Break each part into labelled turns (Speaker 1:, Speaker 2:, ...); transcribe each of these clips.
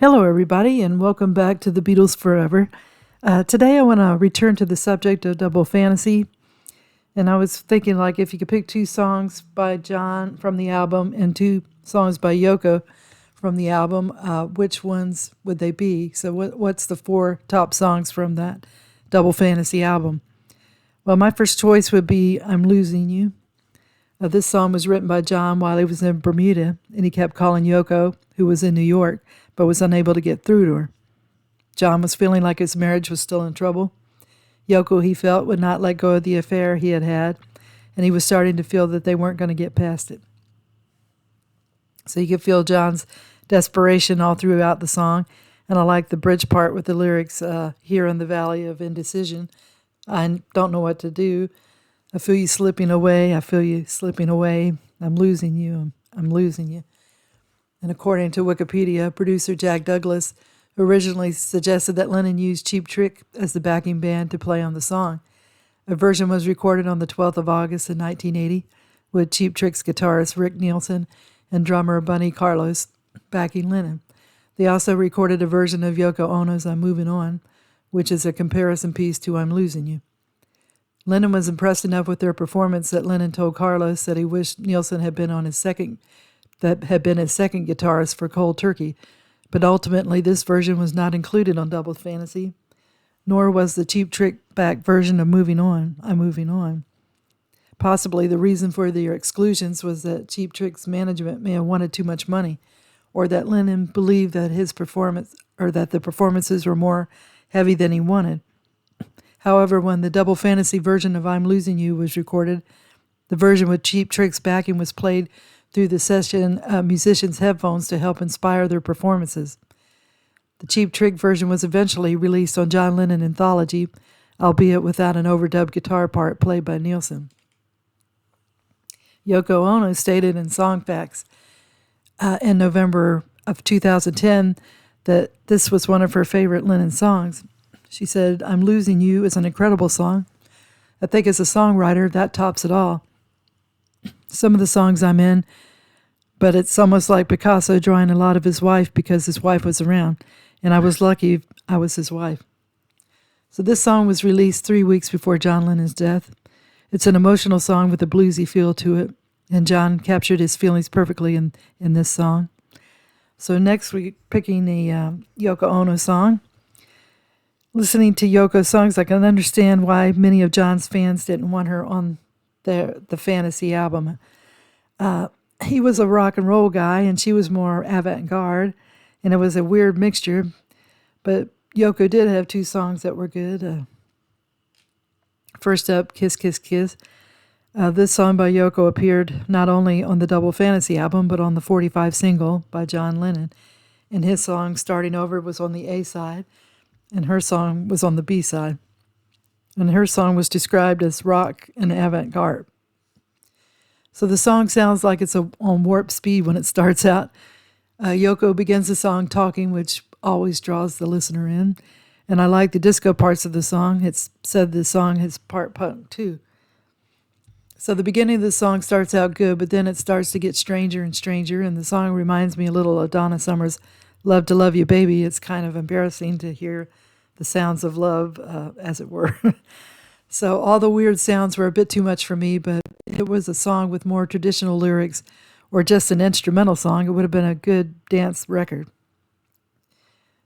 Speaker 1: Hello, everybody, and welcome back to the Beatles Forever. Today, I want to return to the subject of double fantasy. And I was thinking, like, if you could pick two songs by John from the album and two songs by Yoko from the album, which ones would they be? So, what's the four top songs from that double fantasy album? Well, my first choice would be "I'm Losing You." This song was written by John while he was in Bermuda, and he kept calling Yoko, who was in New York, but was unable to get through to her. John was feeling like his marriage was still in trouble. Yoko, he felt, would not let go of the affair he had had, and he was starting to feel that they weren't going to get past it. So you could feel John's desperation all throughout the song, and I like the bridge part with the lyrics, "Here in the Valley of Indecision, I don't know what to do. I feel you slipping away. I feel you slipping away. I'm losing you. I'm losing you." And according to Wikipedia, producer Jack Douglas originally suggested that Lennon use Cheap Trick as the backing band to play on the song. A version was recorded on the 12th of August in 1980 with Cheap Trick's guitarist Rick Nielsen and drummer Bunny Carlos backing Lennon. They also recorded a version of Yoko Ono's "I'm Moving On," which is a comparison piece to "I'm Losing You." Lennon was impressed enough with their performance that Lennon told Carlos that he wished Nielsen had been his second guitarist for Cold Turkey, but ultimately this version was not included on Double Fantasy, nor was the Cheap Trick back version of I'm Moving On. Possibly the reason for their exclusions was that Cheap Trick's management may have wanted too much money, or that Lennon believed that the performances were more heavy than he wanted. However, when the Double Fantasy version of "I'm Losing You" was recorded, the version with Cheap Trick's backing was played through the session musicians' headphones to help inspire their performances. The Cheap Trick version was eventually released on John Lennon Anthology, albeit without an overdubbed guitar part played by Nielsen. Yoko Ono stated in Songfacts in November of 2010 that this was one of her favorite Lennon songs. She said, "I'm Losing You" is an incredible song. I think as a songwriter, that tops it all. Some of the songs I'm in, but it's almost like Picasso drawing a lot of his wife because his wife was around, and I was lucky I was his wife. So this song was released 3 weeks before John Lennon's death. It's an emotional song with a bluesy feel to it, and John captured his feelings perfectly in this song. So next we're picking the Yoko Ono song. Listening to Yoko's songs, I can understand why many of John's fans didn't want her on the Fantasy album. He was a rock and roll guy, and she was more avant-garde, and it was a weird mixture. But Yoko did have two songs that were good. First up, "Kiss, Kiss, Kiss." This song by Yoko appeared not only on the Double Fantasy album, but on the 45 single by John Lennon. And his song, "Starting Over," was on the A side, and her song was on the B side. And her song was described as rock and avant-garde. So the song sounds like it's on warp speed when it starts out. Yoko begins the song talking, which always draws the listener in. And I like the disco parts of the song. It's said the song is part punk too. So the beginning of the song starts out good, but then it starts to get stranger and stranger, and the song reminds me a little of Donna Summer's "Love to Love You, Baby." It's kind of embarrassing to hear the sounds of love, as it were. So all the weird sounds were a bit too much for me, but if it was a song with more traditional lyrics or just an instrumental song, it would have been a good dance record.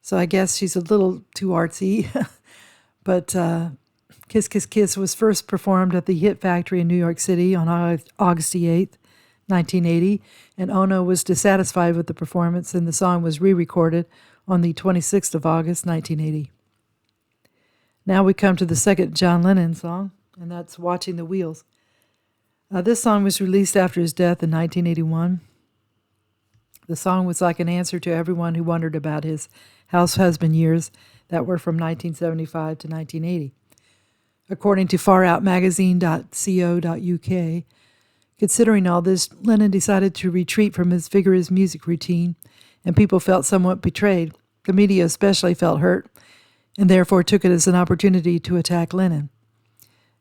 Speaker 1: So I guess she's a little too artsy. But "Kiss, Kiss, Kiss" was first performed at the Hit Factory in New York City on August the 8th, 1980, and Ono was dissatisfied with the performance, and the song was re-recorded on the 26th of August, 1980. Now we come to the second John Lennon song, and that's "Watching the Wheels." This song was released after his death in 1981. The song was like an answer to everyone who wondered about his house husband years that were from 1975 to 1980. According to faroutmagazine.co.uk, considering all this, Lennon decided to retreat from his vigorous music routine, and people felt somewhat betrayed. The media especially felt hurt, and therefore took it as an opportunity to attack Lennon,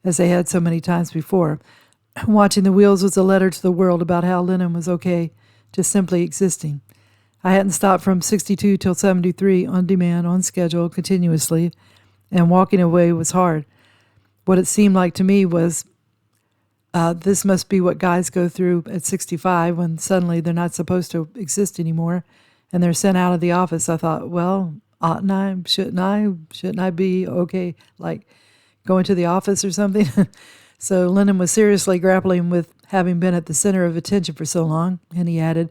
Speaker 1: as they had so many times before. "Watching the Wheels" was a letter to the world about how Lennon was okay just simply existing. I hadn't stopped from 62 till 73 on demand, on schedule, continuously, and walking away was hard. What it seemed like to me was this must be what guys go through at 65 when suddenly they're not supposed to exist anymore and they're sent out of the office. I thought, well, oughtn't I? Shouldn't I? Shouldn't I be okay, like going to the office or something? So Lennon was seriously grappling with having been at the center of attention for so long, and he added,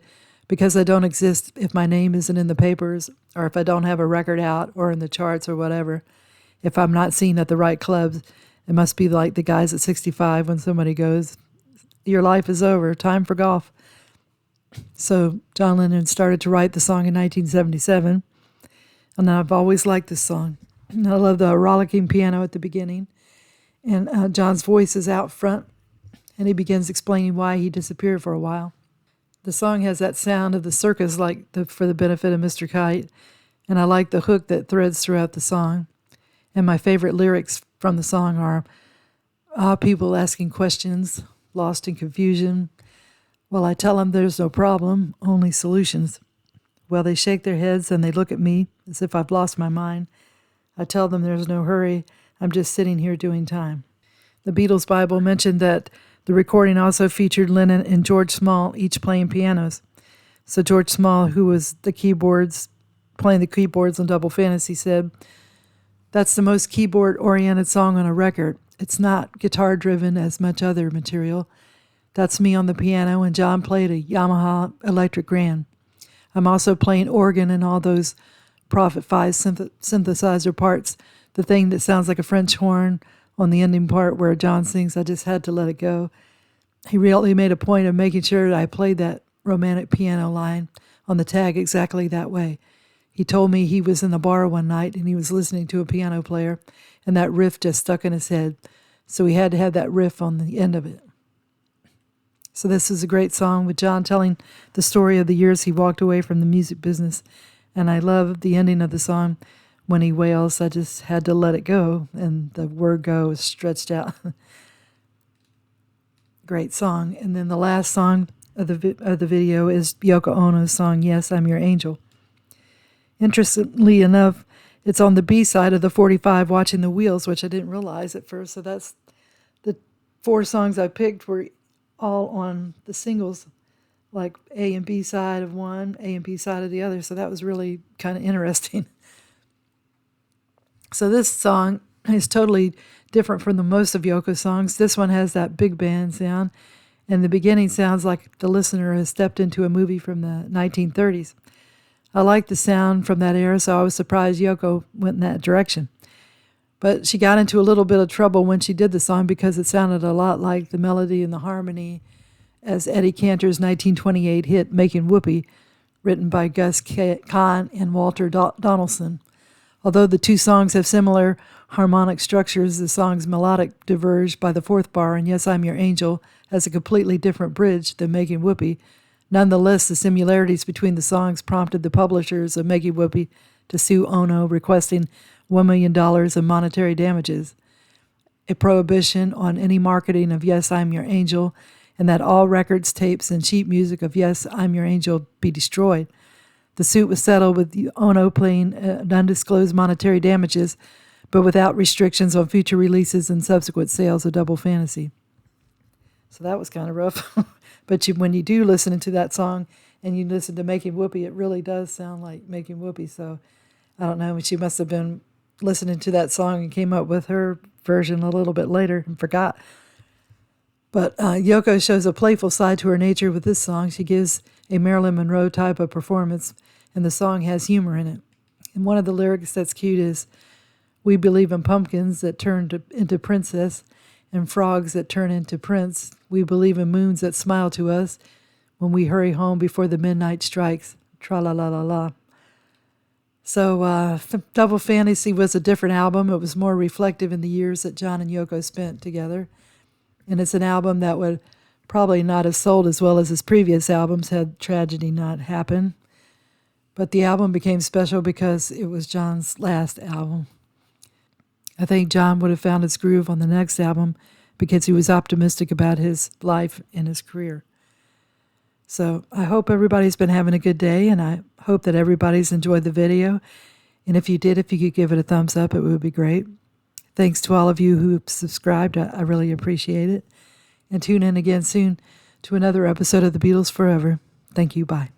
Speaker 1: because I don't exist if my name isn't in the papers or if I don't have a record out or in the charts or whatever, if I'm not seen at the right clubs, it must be like the guys at 65 when somebody goes, your life is over, time for golf. So John Lennon started to write the song in 1977, and I've always liked this song. And I love the rollicking piano at the beginning, and John's voice is out front, and he begins explaining why he disappeared for a while. The song has that sound of the circus, for the benefit of Mr. Kite, and I like the hook that threads throughout the song. And my favorite lyrics from the song are, people asking questions, lost in confusion. Well, I tell them there's no problem, only solutions. Well, they shake their heads and they look at me as if I've lost my mind. I tell them there's no hurry, I'm just sitting here doing time. The Beatles Bible mentioned that the recording also featured Lennon and George Small each playing pianos. So George Small, who was playing the keyboards on Double Fantasy, said, "That's the most keyboard-oriented song on a record. It's not guitar-driven as much other material. That's me on the piano, and John played a Yamaha electric grand. I'm also playing organ and all those Prophet 5 synthesizer parts, the thing that sounds like a French horn on the ending part where John sings, 'I just had to let it go.' He really made a point of making sure that I played that romantic piano line on the tag exactly that way. He told me he was in a bar one night and he was listening to a piano player, and that riff just stuck in his head, so he had to have that riff on the end of it." So this is a great song with John telling the story of the years he walked away from the music business, and I love the ending of the song when he wails, "I just had to let it go," and the word "go" is stretched out. Great song. And then the last song of the video is Yoko Ono's song, "Yes, I'm Your Angel." Interestingly enough, it's on the B side of the 45, Watching the Wheels, which I didn't realize at first. So that's the 4 songs I picked were all on the singles, like A and B side of one, A and B side of the other. So that was really kind of interesting. So this song is totally different from the most of Yoko's songs. This one has that big band sound, and the beginning sounds like the listener has stepped into a movie from the 1930s. I like the sound from that era, so I was surprised Yoko went in that direction. But she got into a little bit of trouble when she did the song because it sounded a lot like the melody and the harmony as Eddie Cantor's 1928 hit "Making Whoopee," written by Gus Kahn and Walter Donaldson. Although the two songs have similar harmonic structures, the song's melodic diverge by the 4th bar, and "Yes, I'm Your Angel" has a completely different bridge than "Making Whoopee." Nonetheless, the similarities between the songs prompted the publishers of "Making Whoopee" to sue Ono, requesting $1 million in monetary damages, a prohibition on any marketing of "Yes, I'm Your Angel," and that all records, tapes, and sheet music of "Yes, I'm Your Angel" be destroyed. The suit was settled with Ono paying undisclosed monetary damages, but without restrictions on future releases and subsequent sales of Double Fantasy. So that was kind of rough. But when you do listen to that song and you listen to "Making Whoopee," it really does sound like "Making Whoopee." So I don't know, she must have been listening to that song and came up with her version a little bit later and forgot. But Yoko shows a playful side to her nature with this song. She gives a Marilyn Monroe type of performance, and the song has humor in it. And one of the lyrics that's cute is, "We believe in pumpkins that turn into princess and frogs that turn into prince. We believe in moons that smile to us when we hurry home before the midnight strikes. Tra-la-la-la-la." So Double Fantasy was a different album. It was more reflective in the years that John and Yoko spent together. And it's an album that would probably not have sold as well as his previous albums had tragedy not happened. But the album became special because it was John's last album. I think John would have found his groove on the next album because he was optimistic about his life and his career. So I hope everybody's been having a good day, and I hope that everybody's enjoyed the video. And if you did, if you could give it a thumbs up, it would be great. Thanks to all of you who subscribed. I really appreciate it. And tune in again soon to another episode of the Beatles Forever. Thank you. Bye.